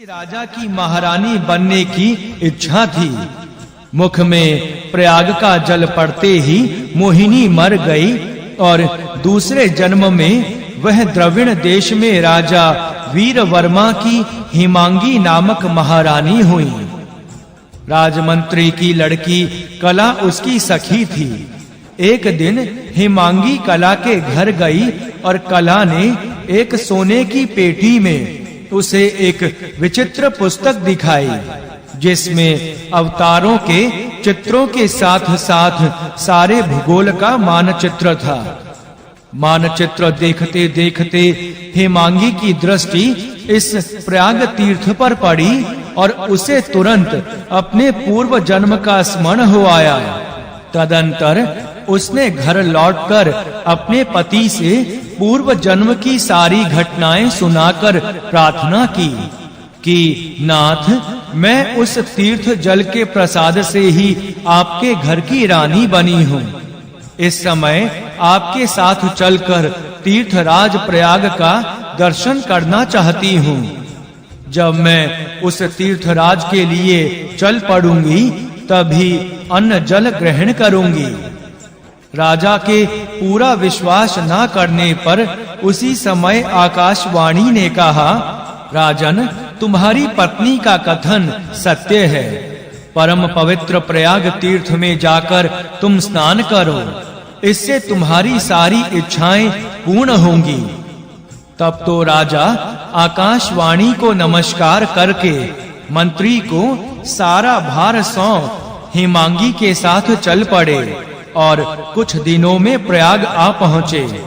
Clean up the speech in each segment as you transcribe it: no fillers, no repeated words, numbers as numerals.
राजा की महारानी बनने की इच्छा थी। मुख में प्रयाग का जल पड़ते ही मोहिनी मर गई और दूसरे जन्म में वह द्रविड़ देश में राजा वीरवर्मा की हिमांगी नामक महारानी हुई। राजमंत्री की लड़की कला उसकी सखी थी। एक दिन हिमांगी कला के घर गई और कला ने एक सोने की पेटी में उसे एक विचित्र पुस्तक दिखाई, जिसमें अवतारों के चित्रों के साथ-साथ सारे भूगोल का मानचित्र था। मानचित्र देखते-देखते हिमांगी की दृष्टि इस प्रयाग तीर्थ पर पड़ी और उसे तुरंत अपने पूर्व जन्म का स्मरण हो आया। तदंतर उसने घर लौटकर अपने पति से पूर्व जन्म की सारी घटनाएं सुनाकर प्रार्थना की कि नाथ, मैं उस तीर्थ जल के प्रसाद से ही आपके घर की रानी बनी हूँ। इस समय आपके साथ चलकर तीर्थराज प्रयाग का दर्शन करना चाहती हूँ। जब मैं उस तीर्थराज के लिए चल पड़ूंगी तभी अन्न जल ग्रहण करूंगी। राजा के पूरा विश्वास न करने पर उसी समय आकाशवाणी ने कहा, राजन, तुम्हारी पत्नी का कथन सत्य है। परम पवित्र प्रयाग तीर्थ में जाकर तुम स्नान करो, इससे तुम्हारी सारी इच्छाएं पूर्ण होंगी। तब तो राजा आकाशवाणी को नमस्कार करके मंत्री को सारा भार सौंप हिमांगी के साथ चल पड़े और कुछ दिनों में प्रयाग आ पहुँचे।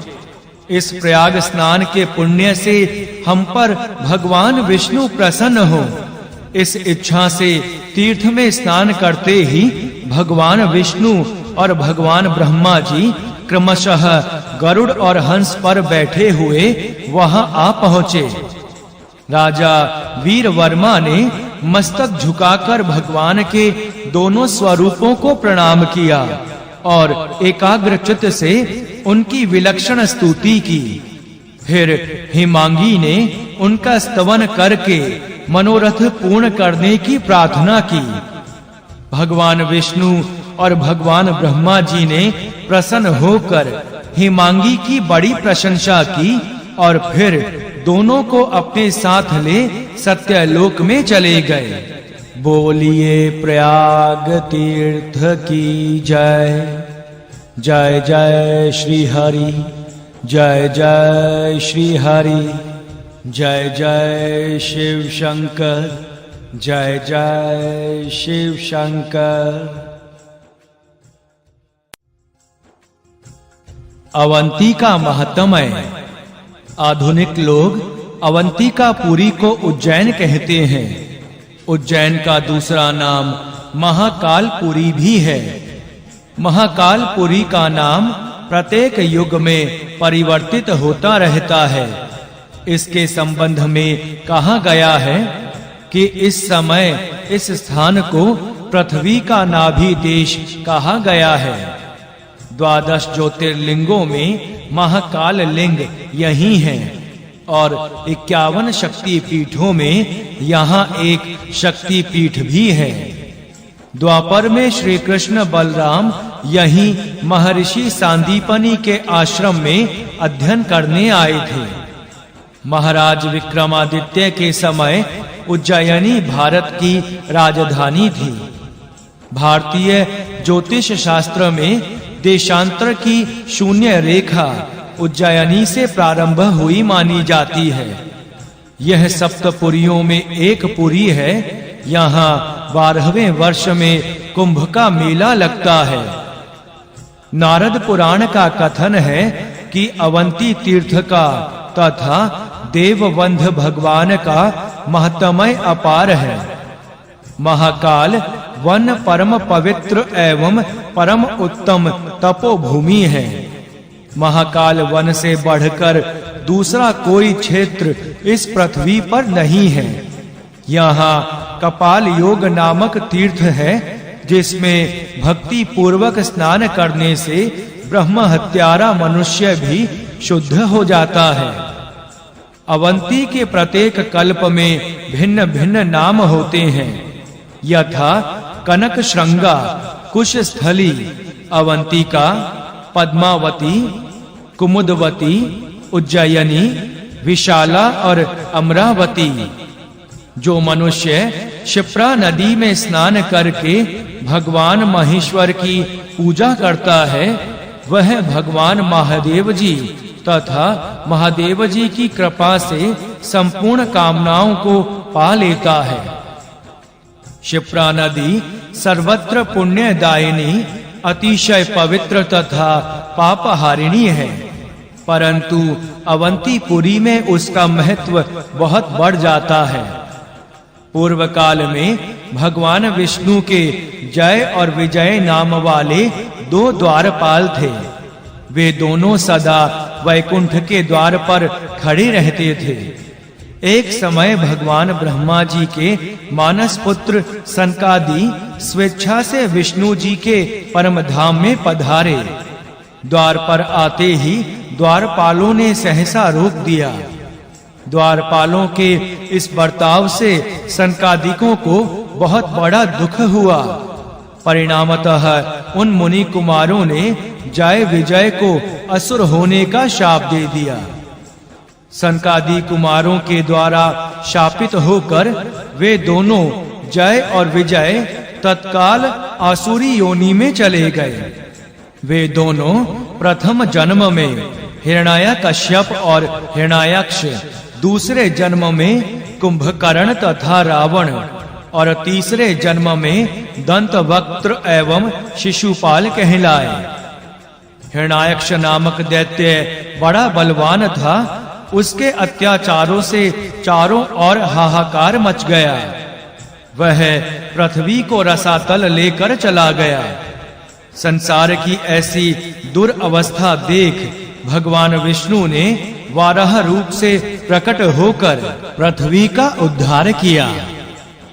इस प्रयाग स्नान के पुण्य से हम पर भगवान विष्णु प्रसन्न हो, इस इच्छा से तीर्थ में स्नान करते ही भगवान विष्णु और भगवान ब्रह्मा जी क्रमशः गरुड़ और हंस पर बैठे हुए वहां आ पहुँचे। राजा वीरवर्मा ने मस्तक झुकाकर भगवान के दोनों स्वरूपों को प्रणाम किया और एकाग्र चित्त से उनकी विलक्षण स्तुति की। फिर हिमांगी ने उनका स्तवन करके मनोरथ पूर्ण करने की प्रार्थना की। भगवान विष्णु और भगवान ब्रह्मा जी ने प्रसन्न होकर हिमांगी की बड़ी प्रशंसा की और फिर दोनों को अपने साथ ले सत्यलोक में चले गए। बोलिए प्रयाग तीर्थ की जय। जय जय श्री हरि, जय जय श्री हरि, जय जय शिव शंकर, जय जय शिव शंकर। अवंतिका महात्म्य। आधुनिक लोग अवंतिकापुरी को उज्जैन कहते हैं। उज्जैन का दूसरा नाम महाकालपुरी भी है। महाकालपुरी का नाम प्रत्येक युग में परिवर्तित होता रहता है। इसके संबंध में कहा गया है कि इस समय इस स्थान को पृथ्वी का नाभि देश कहा गया है। 12 ज्योतिर्लिंगों में महाकाल लिंग यही है और 51 शक्ति पीठों में यहाँ एक शक्ति पीठ भी है। द्वापर में श्री कृष्ण बलराम यहीं महर्षि सांदीपनि के आश्रम में अध्ययन करने आए थे। महाराज विक्रमादित्य के समय उज्जैनी भारत की राजधानी थी। भारतीय ज्योतिष शास्त्र में देशांतर की शून्य रेखा उज्जैनी से प्रारंभ हुई मानी जाती है। यह सप्तपुरियों में एक पुरी है। यहाँ 12वें वर्ष में कुंभ का मेला लगता है। नारद पुराण का कथन है कि अवंती तीर्थ का तथा देववंध भगवान का महत्मय अपार है। महाकाल वन परम पवित्र एवं परम उत्तम तपोभूमि है। महाकाल वन से बढ़कर दूसरा कोई क्षेत्र इस पृथ्वी पर नहीं है। यहाँ कपाल योग नामक तीर्थ है, जिसमें भक्ति पूर्वक स्नान करने से ब्रह्म हत्यारा मनुष्य भी शुद्ध हो जाता है। अवंती के प्रत्येक कल्प में भिन्न भिन्न नाम होते हैं, यथा कनक श्रृंगा, कुशस्थली, अवंतिका, पद्मावती, कुमुदवती, उज्जयिनी, विशाला और अमरावती। जो मनुष्य क्षिप्रा नदी में स्नान करके भगवान महेश्वर की पूजा करता है, वह भगवान महादेव जी तथा महादेव जी की कृपा से संपूर्ण कामनाओं को पा लेता है। क्षिप्रा नदी सर्वत्र पुण्यदायिनी, अतिशय पवित्र तथा पापहारिणी है, परंतु अवंतीपुरी में उसका महत्व बहुत बढ़ जाता है। पूर्व काल में भगवान विष्णु के जय और विजय नाम वाले 2 द्वारपाल थे। वे दोनों सदा वैकुंठ के द्वार पर खड़े रहते थे। एक समय भगवान ब्रह्मा जी के मानस पुत्र सनकादि स्वेच्छा से विष्णु जी के परम धाम में पधारे। द्वार पर आते ही द्वारपालों ने सहसा रोक दिया। द्वारपालों के इस बर्ताव से सनकादिकों को बहुत बड़ा दुख हुआ। परिणामतः उन मुनि कुमारों ने जय विजय को असुर होने का शाप दे दिया। सनकादि कुमारों के द्वारा शापित होकर वे दोनों जय और विजय तत्काल आसुरी योनि में चले गए। वे दोनों प्रथम जन्म में हिरण्याकश्यप और हिरण्याक्ष, दूसरे जन्म में कुंभकर्ण तथा रावण और तीसरे जन्म में दंतवक्त्र एवं शिशुपाल कहलाए। हिरण्याक्ष नामक दैत्य बड़ा बलवान था। उसके अत्याचारों से चारों ओर हाहाकार मच गया। वह पृथ्वी को रसातल लेकर चला गया। संसार की ऐसी दुर्अवस्था देख भगवान विष्णु ने वाराह रूप से प्रकट होकर पृथ्वी का उद्धार किया।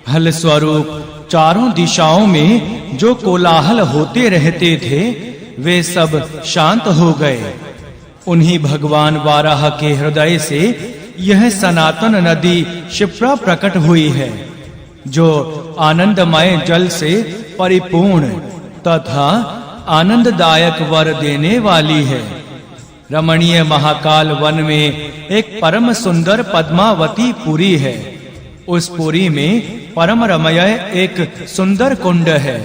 फल स्वरूप चारों दिशाओं में जो कोलाहल होते रहते थे, वे सब शांत हो गए। उन्हीं भगवान वाराह के हृदय से यह सनातन नदी क्षिप्रा प्रकट हुई है, जो आनंदमय जल से परिपूर्ण तथा आनंददायक वर देने वाली है। रमणीय महाकाल वन में एक परम सुंदर पद्मावती पुरी है। उस पुरी में परम रमणीय एक सुंदर कुंड है।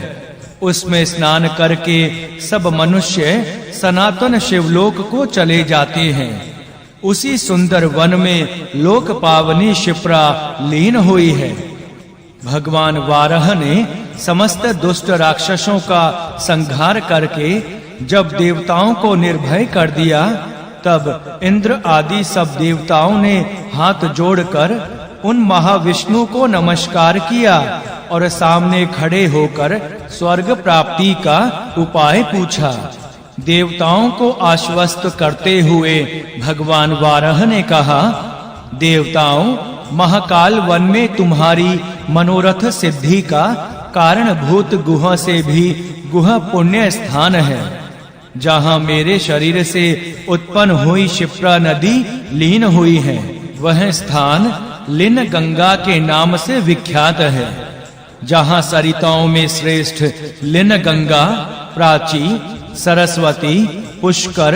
उसमें स्नान करके सब मनुष्य सनातन शिवलोक को चले जाते हैं। उसी सुंदर वन में लोक पावनी क्षिप्रा लीन हुई है। भगवान वाराह ने समस्त दुष्ट राक्षसों का संहार करके जब देवताओं को निर्भय कर दिया, तब इंद्र आदि सब देवताओं ने हाथ जोड़कर उन महाविष्णु को नमस्कार किया और सामने खड़े होकर स्वर्ग प्राप्ति का उपाय पूछा। देवताओं को आश्वस्त करते हुए भगवान वाराह ने कहा, देवताओं, महाकाल वन में तुम्हारी मनोरथ सिद्धि का कारणभूत गुहा से भी गुहा पुण्य स्थान है, जहां मेरे शरीर से उत्पन्न हुई क्षिप्रा नदी लीन हुई है। वह स्थान लिन गंगा के नाम से विख्यात है, जहां सरिताओं में श्रेष्ठ लिन गंगा, प्राची, सरस्वती, पुष्कर,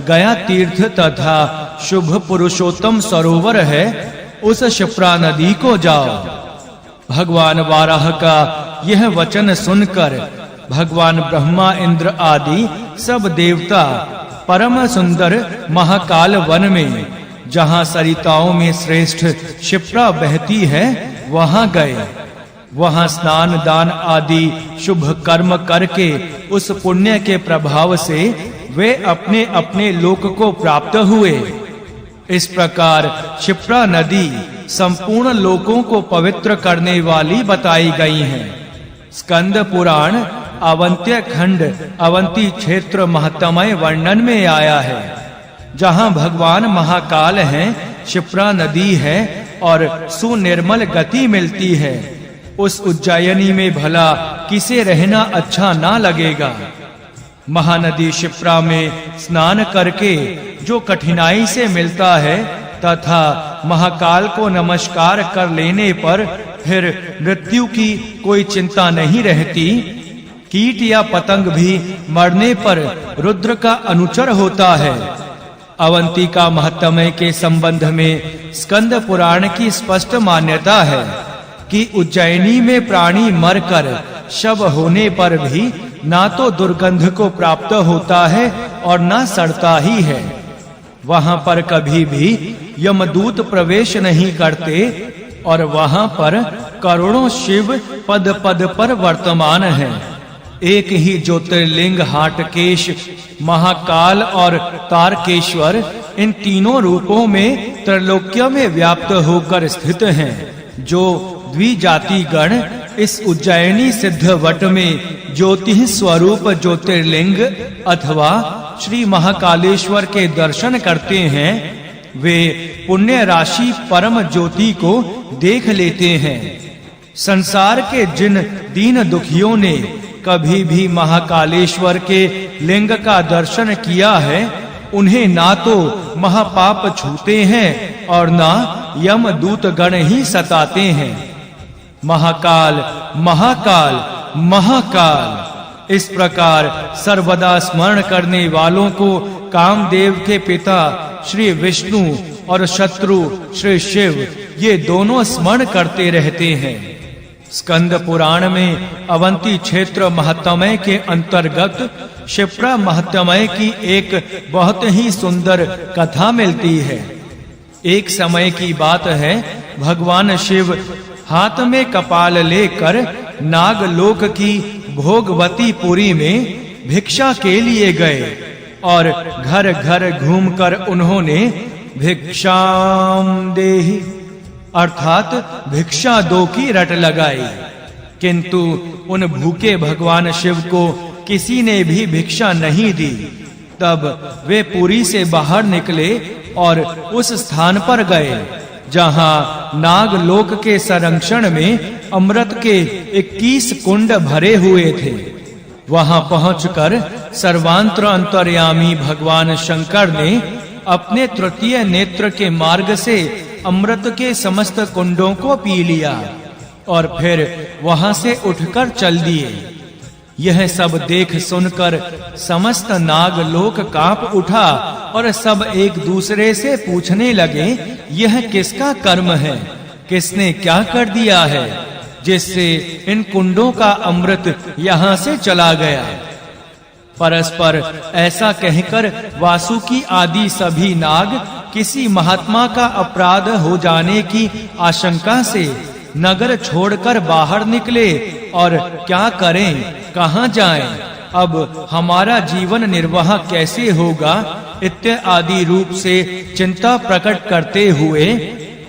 गया तीर्थ तथा शुभ पुरुषोत्तम सरोवर है। उस क्षिप्रा नदी को जाओ। भगवान वाराह का यह वचन सुनकर भगवान ब्रह्मा, इंद्र आदि सब देवता परम सुंदर महाकाल वन में, जहां सरिताओं में श्रेष्ठ क्षिप्रा बहती है, वहां गए। वहां स्नान दान आदि शुभ कर्म करके उस पुण्य के प्रभाव से वे अपने अपने लोक को प्राप्त हुए। इस प्रकार क्षिप्रा नदी संपूर्ण लोकों को पवित्र करने वाली बताई गई है। स्कंद पुराण अवंत्य खंड अवंती क्षेत्र महत्मय वर्णन में आया है, जहां भगवान महाकाल हैं, क्षिप्रा नदी है और सुनिर्मल गति मिलती है। उस उज्जयिनी में भला किसे रहना अच्छा ना लगेगा। महानदी क्षिप्रा में स्नान करके जो कठिनाई से मिलता है तथा महाकाल को नमस्कार कर लेने पर फिर मृत्यु की कोई चिंता नहीं रहती। कीट या पतंग भी मरने पर रुद्र का अनुचर होता है। अवंतिका महात्म्य के संबंध में स्कंद पुराण की स्पष्ट मान्यता है कि उज्जैनी में प्राणी मरकर शव होने पर भी ना तो दुर्गंध को प्राप्त होता है और ना सड़ता ही है। वहां पर कभी भी यमदूत प्रवेश नहीं करते और वहां पर करोड़ों शिव पद पद पर वर्तमान हैं। एक ही ज्योतिर्लिंग हाटकेश, महाकाल और तारकेश्वर इन तीनों रूपों में त्रैलोक्य में व्याप्त होकर स्थित हैं। जो द्विजाति गण इस उज्जैनी सिद्ध वट में ज्योति स्वरूप ज्योतिर्लिंग अथवा श्री महाकालेश्वर के दर्शन करते हैं, वे पुण्य राशि परम ज्योति को देख लेते हैं। संसार के जिन दीन दुखियों ने कभी भी महाकालेश्वर के लिंग का दर्शन किया है, उन्हें ना तो महापाप छूते हैं और ना यमदूत गण ही सताते हैं। महाकाल महाकाल महाकाल इस प्रकार सर्वदा स्मरण करने वालों को कामदेव के पिता श्री विष्णु और शत्रु श्री शिव ये दोनों स्मरण करते रहते हैं। स्कंद पुराण में अवंती क्षेत्र महात्म्य के अंतर्गत क्षिप्रा महात्म्य की एक बहुत ही सुंदर कथा मिलती है। एक समय की बात है, भगवान शिव हाथ में कपाल लेकर नागलोक की भोगवतीपुरी में भिक्षा के लिए गए और घर घर घूमकर उन्होंने भिक्षाम देहि अर्थात भिक्षा दो की रट लगाई, किंतु उन भूखे भगवान शिव को किसी ने भी भिक्षा नहीं दी। तब वे पुरी से बाहर निकले और उस स्थान पर गए जहां नागलोक के संरक्षण में अमृत के 21 कुंड भरे हुए थे। वहां पहुंचकर सर्वांतर अंतर्यामी भगवान शंकर ने अपने तृतीय नेत्र के मार्ग से अमृत के समस्त कुंडों को पी लिया और फिर वहां से उठकर चल दिए। यह सब देख सुनकर समस्त नागलोक कांप उठा और सब एक दूसरे से पूछने लगे, यह किसका कर्म है, किसने क्या कर दिया है जिससे इन कुंडों का अमृत यहाँ से चला गया। परस्पर ऐसा कहकर वासुकी आदि सभी नाग किसी महात्मा का अपराध हो जाने की आशंका से नगर छोड़कर बाहर निकले और क्या करें, कहां जाएं, अब हमारा जीवन निर्वाह कैसे होगा इत्यादि रूप से चिंता प्रकट करते हुए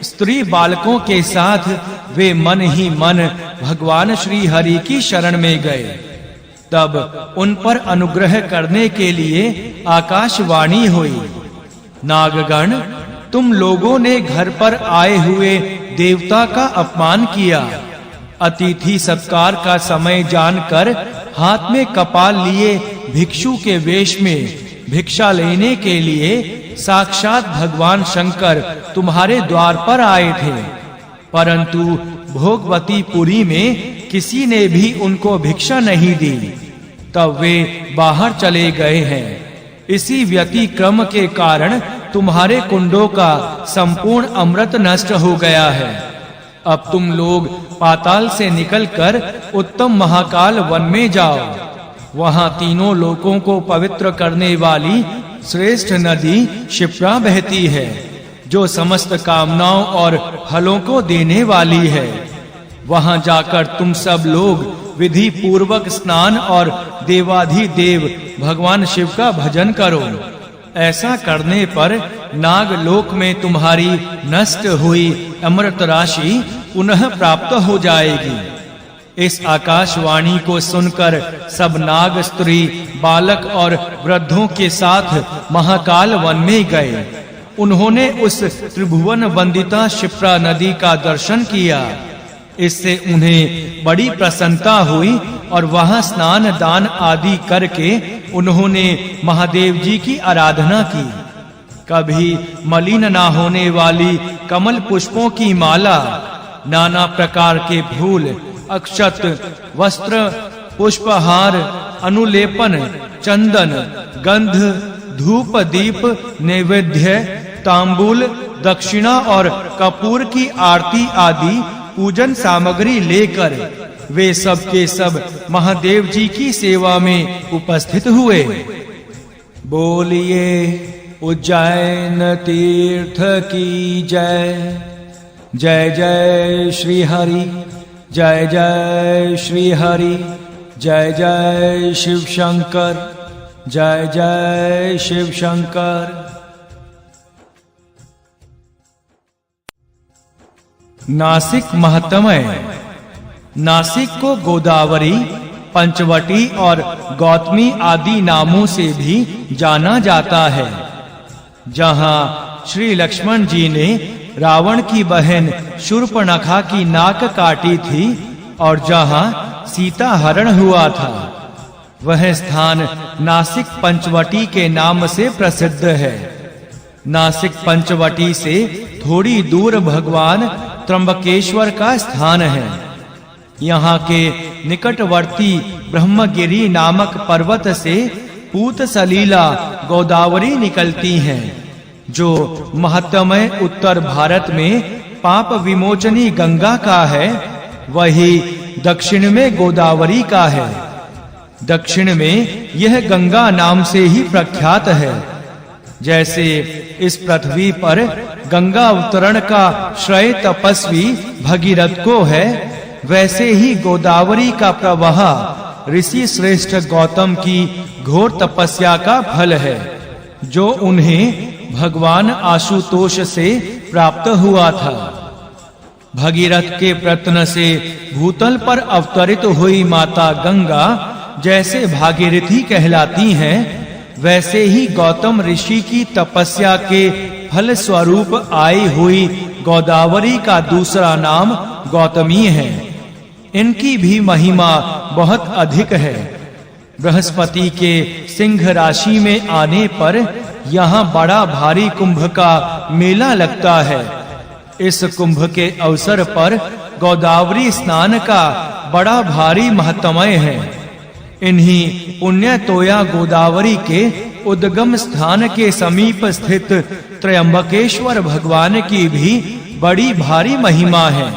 स्त्री बालकों के साथ वे मन ही मन भगवान श्री हरि की शरण में गए। तब उन पर अनुग्रह करने के लिए आकाशवाणी हुई, नागगण, तुम लोगों ने घर पर आए हुए देवता का अपमान किया। अतिथि सत्कार का समय जानकर हाथ में कपाल लिए भिक्षु के वेश में भिक्षा लेने के लिए साक्षात भगवान शंकर तुम्हारे द्वार पर आए थे, परंतु भोगवतीपुरी में किसी ने भी उनको भिक्षा नहीं दी। तब वे बाहर चले गए हैं। इसी व्यतिक्रम के कारण तुम्हारे कुंडों का संपूर्ण अमृत नष्ट हो गया है। अब तुम लोग पाताल से निकलकर उत्तम महाकाल वन में जाओ। वहां तीनों लोकों को पवित्र करने वाली श्रेष्ठ नदी क्षिप्रा बहती है, जो समस्त कामनाओं और फलों को देने वाली है। वहां जाकर तुम सब लोग विधि पूर्वक स्नान और देवाधिदेव भगवान शिव का भजन करो। ऐसा करने पर नागलोक में तुम्हारी नष्ट हुई अमृत राशि पुनः प्राप्त हो जाएगी। इस आकाशवाणी को सुनकर सब नाग स्त्री बालक और वृद्धों के साथ महाकाल वन में गए। उन्होंने उस त्रिभुवन वंदिता क्षिप्रा नदी का दर्शन किया। इससे उन्हें बड़ी प्रसन्नता हुई और वहां स्नान दान आदि करके उन्होंने महादेव जी की आराधना की। कभी मलिन ना होने वाली कमल पुष्पों की माला, नाना प्रकार के फूल, अक्षत, वस्त्र, पुष्पहार, अनुलेपन, चंदन, गंध, धूप, दीप, नैवेद्य, तांबूल, दक्षिणा और कपूर की आरती आदि पूजन सामग्री लेकर वे सब के सब महादेव जी की सेवा में उपस्थित हुए। बोलिए उज्जैन तीर्थ की जय। जय जय श्री हरि, जय जय श्री हरि, जय जय शिव शंकर, जय जय शिव शंकर। नासिक महत्मय। नासिक को गोदावरी, पंचवटी और गौतमी आदि नामों से भी जाना जाता है। जहां श्री लक्ष्मण जी ने रावण की बहन शूर्पणखा की नाक काटी थी और जहां सीता हरण हुआ था, वह स्थान नासिक पंचवटी के नाम से प्रसिद्ध है। नासिक पंचवटी से थोड़ी दूर भगवान त्र्यंबकेश्वर का स्थान है। यहाँ के निकटवर्ती ब्रह्मगिरि नामक पर्वत से पूत सलीला गोदावरी निकलती हैं, जो महत्मय उत्तर भारत में पाप विमोचनी गंगा का है, वही दक्षिण में गोदावरी का है। दक्षिण में यह गंगा नाम से ही प्रख्यात है। जैसे इस पृथ्वी पर गंगा अवतरण का श्रेय तपस्वी भगीरथ को है, वैसे ही गोदावरी का प्रवाह ऋषि श्रेष्ठ गौतम की घोर तपस्या का फल है, जो उन्हें भगवान आशुतोष से प्राप्त हुआ था। भगीरथ के प्रयत्न से भूतल पर अवतरित हुई माता गंगा जैसे भागीरथी कहलाती हैं, वैसे ही गौतम ऋषि की तपस्या के फल स्वरूप आई हुई गोदावरी का दूसरा नाम गौतमी है। इनकी भी महिमा बहुत अधिक है। बृहस्पति के सिंह राशि में आने पर यहाँ बड़ा भारी कुंभ का मेला लगता है। इस कुंभ के अवसर पर गोदावरी स्नान का बड़ा भारी महत्मय है। इन्हीं पुण्य तोया गोदावरी के उद्गम स्थान के समीप स्थित त्र्यंबकेश्वर भगवान की भी बड़ी भारी महिमा है।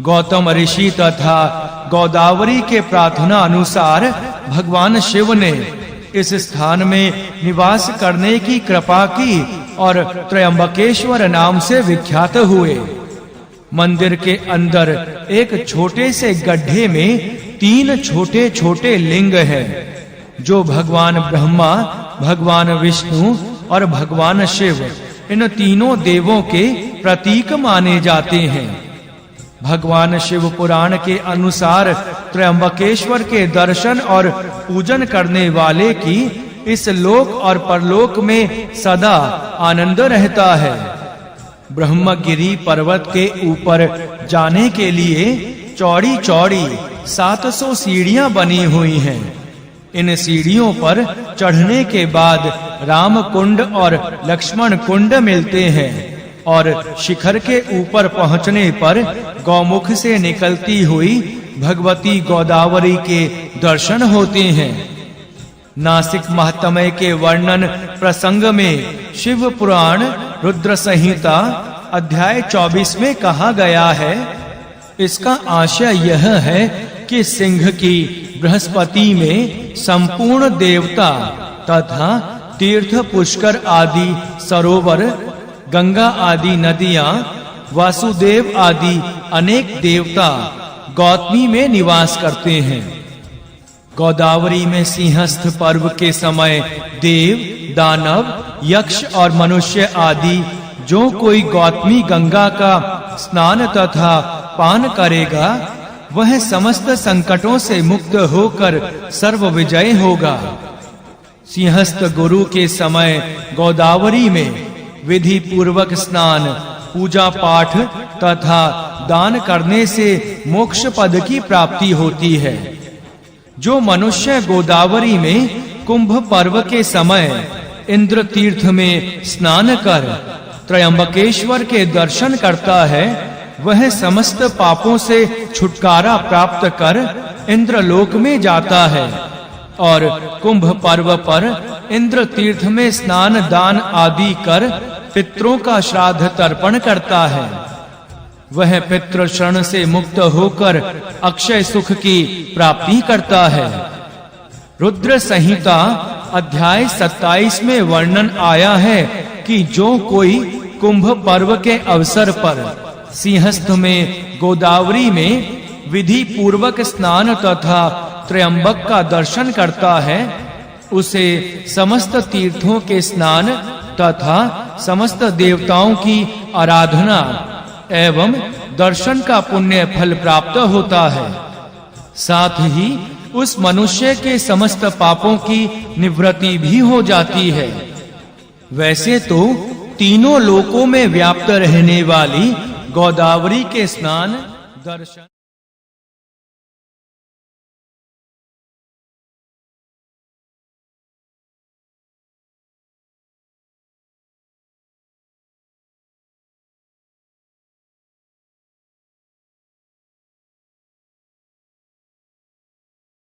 गौतम ऋषि तथा गोदावरी के प्रार्थना अनुसार भगवान शिव ने इस स्थान में निवास करने की कृपा की और त्र्यंबकेश्वर नाम से विख्यात हुए। मंदिर के अंदर एक छोटे से गड्ढे में 3 छोटे-छोटे लिंग हैं, जो भगवान ब्रह्मा, भगवान विष्णु और भगवान शिव, इन तीनों देवों के प्रतीक माने जाते हैं। भगवान शिव पुराण के अनुसार त्र्यंबकेश्वर के दर्शन और पूजन करने वाले की इस लोक और परलोक में सदा आनंद रहता है। ब्रह्मगिरि पर्वत के ऊपर जाने के लिए चौड़ी-चौड़ी 700 सीढ़ियां बनी हुई हैं। इन सीढ़ियों पर चढ़ने के बाद राम कुंड और लक्ष्मण कुंड मिलते हैं और शिखर के ऊपर पहुंचने पर गौमुख से निकलती हुई भगवती गोदावरी के दर्शन होते हैं। नासिक महात्म्य के वर्णन प्रसंग में शिव पुराण रुद्र संहिता अध्याय 24 में कहा गया है। इसका आशय यह है कि सिंह की बृहस्पति में संपूर्ण देवता तथा तीर्थ पुष्कर आदि सरोवर, गंगा आदि नदियां, वासुदेव आदि अनेक देवता गौतमी में निवास करते हैं। गोदावरी में सिंहस्थ पर्व के समय देव, दानव, यक्ष और मनुष्य आदि जो कोई गौतमी गंगा का स्नान तथा पान करेगा, वह समस्त संकटों से मुक्त होकर सर्व विजय होगा। सिंहस्थ गुरु के समय गोदावरी में विधि पूर्वक स्नान, पूजा पाठ तथा दान करने से मोक्ष पद की प्राप्ति होती है। जो मनुष्य गोदावरी में कुंभ पर्व के समय इंद्र तीर्थ में स्नान कर त्रयंबकेश्वर के दर्शन करता है वह समस्त पापों से छुटकारा प्राप्त कर इंद्रलोक में जाता है और कुंभ पर्व पर इंद्र तीर्थ में स्नान दान आदि कर पितरों का श्राद्ध तर्पण करता है। वह पितृ शरण से मुक्त होकर अक्षय सुख की प्राप्ति करता है। रुद्र संहिता अध्याय 27 में वर्णन आया है कि जो कोई कुंभ पर्व के अवसर पर सिंहस्थ में गोदावरी में विधि पूर्वक स्नान तथा त्रयंबक का दर्शन करता है उसे समस्त तीर्थों के स्नान तथा समस्त देवताओं की आराधना एवं दर्शन का पुण्य फल प्राप्त होता है। साथ ही उस मनुष्य के समस्त पापों की निवृत्ति भी हो जाती है। वैसे तो तीनों लोकों में व्याप्त रहने वाली गोदावरी के स्नान दर्शन